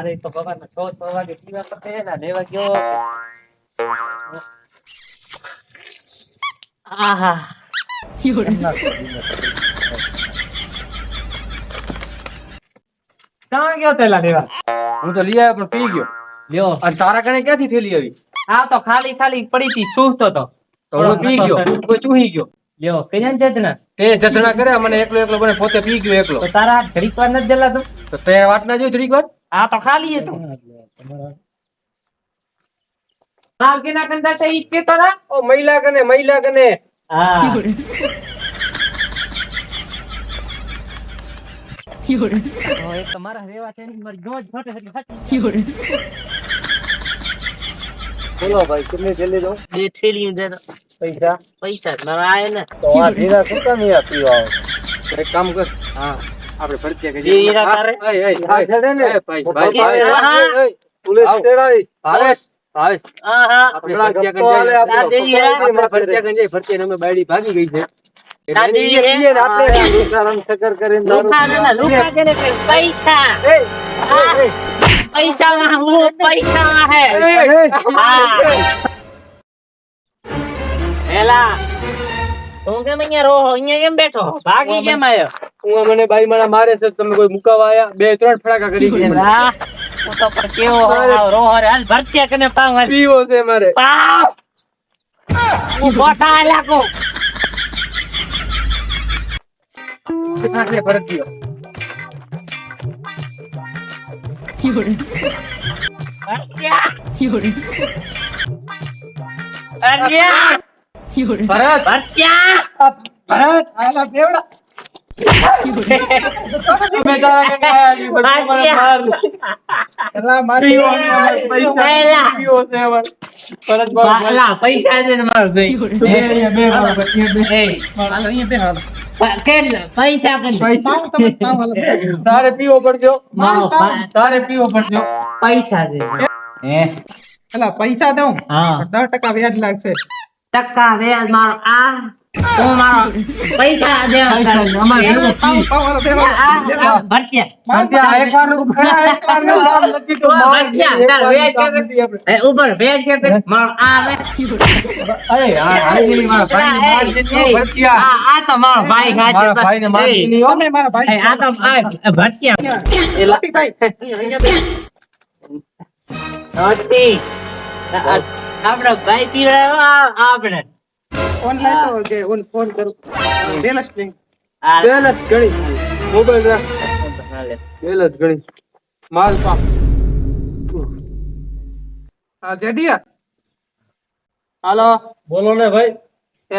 મારે તો સવારના 6 વાગે પીવા તો પેલા લેવા ગયો. આહા ક્યાં ગયો તેલા લેવા? હું તો લઈ આવ્યો પણ પી ગયો. લ્યો અને તારા કને ક્યાંથી થેલી આવી? આ તો ખાલી ખાલી પડી હતી, સૂતો તો તો હું પી ગયો, કોઈ ચૂહી ગયો. લ્યો કઈ જતના તે જતના કરે મને એકલો મને પોતે પી ગયો એકલો. તો તારા ઘડીક વાર નથી જલાતું? તો તે વાત ના જોઈ થોડીક વાર. આ તો ખાલી હતું. હાલ કે ના કંદા છે ઈ કે તો ના. ઓ મહિલા કને હા ઓય તમારા રેવા છે ની મારી ગોજ ફટે હતી. બોલો ભાઈ કેટલી જલ્દી દો? બે થેલી દે દો. પૈસા પૈસા મારા આય ને તો આ ધીરા શું કામ યા પીવા આવો? એક કામ કર. હા આપણે ફરતી કે જે હીરા તારે એ છેડે ને ભાઈ હા. પોલીસ તેડાઈ ભાવેશ હા હા આપણે ફરતી કે જઈએ આપણે ફરતી કે જઈએ ફરતી અમે બાયડી ભાગી ગઈ છે. દાદી એટલે હે. પીએ ને આપણે લુકારમ સકર કરીને દારૂ લુકા ને ના લુકા કે ને પૈસા પૈસા માં હું પૈસા હે હા એલા તું કેમ અહીંયા રહો અહીંયા કેમ બેઠો ભાગી કેમ આયો? હું મને બાઈ મારા મારે છે તમે કોઈ મુકાવા આયા? 2-3 ફડાકા કરી ગયા. હા હું તો પણ કેવો રહો રે હાલ ભરસિયા કને પાવ હાલ પીવો છે મારે. પાવ હું બોટા લાગો આટલે ફરતીઓ ભરસિયા અરિયા ભરત ભરસિયા ભરત આલા બેવડા તમે તારા કને આયા જી મને માર એલા મારી પૈસા પીવો છે અમાર ભરત બાબા બાલા પૈસા દે ને મારો ભાઈ બે અહીંયા બે મારો પછી બે હાલો અહીંયા બે હાલો કેટલા પૈસા પૈસા તારે પીવો પડજો તારે પીવો પડજો પૈસા દે હે એલા પૈસા દઉં હા 10% વ્યાજ લાગશે. ટકા વ્યાજ મારો આ તું મારો પૈસા દે અમાર ભેગો પાવ પાવ હાલો બે હાલો. ભરસિયા ત્યાં એકવાર નથી તો ભરસિયા તાર વ્યાજ કે એ ઉપર વ્યાજ કે મારો આ વે અરે હા હાજી મારા ભાઈને માર દીધો ભરતિયા આ તો મારો ભાઈ ખાચે મારા ભાઈને માર દીધી હો. તમે મારા ભાઈ આ તો ભરસિયા લાપી ભાઈ અહીંયા બે નોટી આપણો ભાઈ પીવડાવ્યો આપણે ઓનલાઈન તો કે ફોન કરું બેલેન્સ નહીં. બેલત ગણી મોબાઈલ રાખ બેલત ગણી માલ પા હા જેડિયા હાલો બોલો ને ભાઈ એ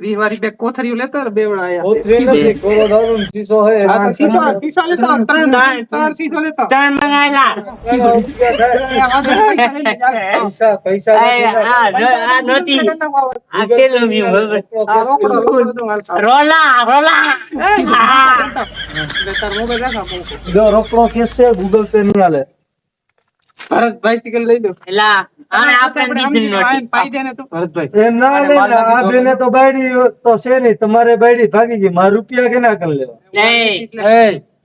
20 વાળી બે કોથરીઓ લેતો ને બેવડા આયા. કોથરી નથી કોરો દારૂ નો શીશો હે હા તો શીશો લેતો આવો. ત્રણ શીશો લેતો આવો. ત્રણ મંગાયેલા પૈસા પૈસા આ નોટી આ કેલો વ્યુ આ રોકડો દઉં હાલ. રોલા હા તાર મોબાઈલ રાખ આપો. જો રોકડો કેસ છે ગૂગલ પે નહીં હાલે ભરતભાઈ થી લઈ લો એલા આને આપણે દીધી નોટી પાઈ દે ને તું. ભરતભાઈ એ ના લે ને, આ બેને તો બાયડી તો છે નહીં, તમારે બાયડી ભાગી ગઈ, મારા રૂપિયા કેના કરી લેવા? નહીં એ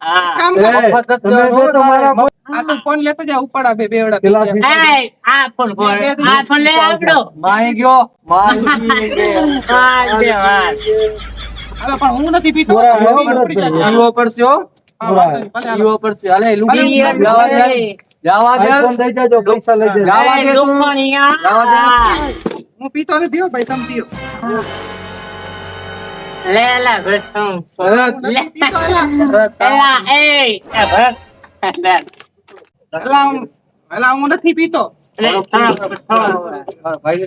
હા કામ એ, કર. તમે જો તમારા આ તો ફોન લેતો જા ઉપાડા બે બેવડા. પેલા આ ફોન લે આપણો માહી ગયો માહી હા દે વાત હવે પણ હું નથી પીતો. થોડા હું મોકળો પીતો. જ છે. પીવો પડશે હો હા, વાંધો નહીં. ભલે હાલો. પીવો પડશે હાલે લુગી ભલે. જવા દે જવા દે આઈફોન દઈ જાજો, પૈસા લઈ જાજો. જવા દે તું. લુકણિયા હું પીતો નથી હો ભાઈ તમે પીઓ. લે લે ભરતું ભરત હું નથી પીતો એલા. એલા એ ભરત એલા હું નથી પીતો. લે ભાઈ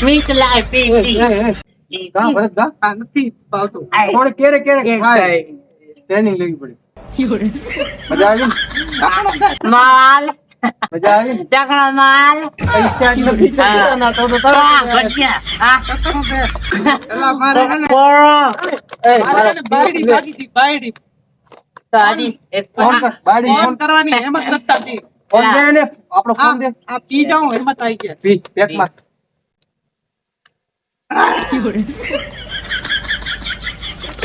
મીઠ લાય પી કા ભરત કા આ નથી પાવતું. થોડે કેરે કેરે ખાય ટ્રેનિંગ લેવી પડે મજા આવી માલ મજા આવી ચકડા માલ પૈસા નથી ચૂકવવાના તો આ ભજીયા આ એલા મારે હે ને પોરો મારે હે ને બાયડી ભાગી હતી, બાયડી. તારી એક ફોન કર બાડી ફોન ફોન કરવાની હિંમત નથી થતી. ફોન દે ને આપણો ફોન દે આ પી જાઉં હિંમત આવી ગયા. પી પેક માં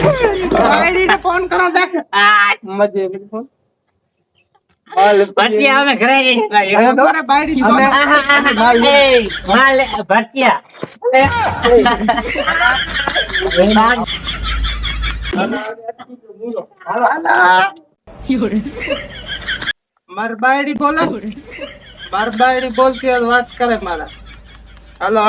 બાયડીને ફોન કરો દેખ. મજે ફોન હાલ ભરતિયા અમે ઘરે જઈને પાડ્યો. હવે તમારે બાયડી ફોન એ, માલ ભરતિયા. મારી બાયડી બોલે. મારી બાયડી બોલતી હોય તો વાત કરે મારા. હાલો.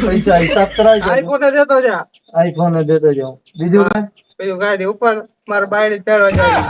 પૈસા હિસાબ કરાવી આઈફોન દેતો જા. આઈફોન દેતો જાઉં બીજું કાંઈ? પેલું ગાડી ઉપર મારી બાયડી તેડવા જાય.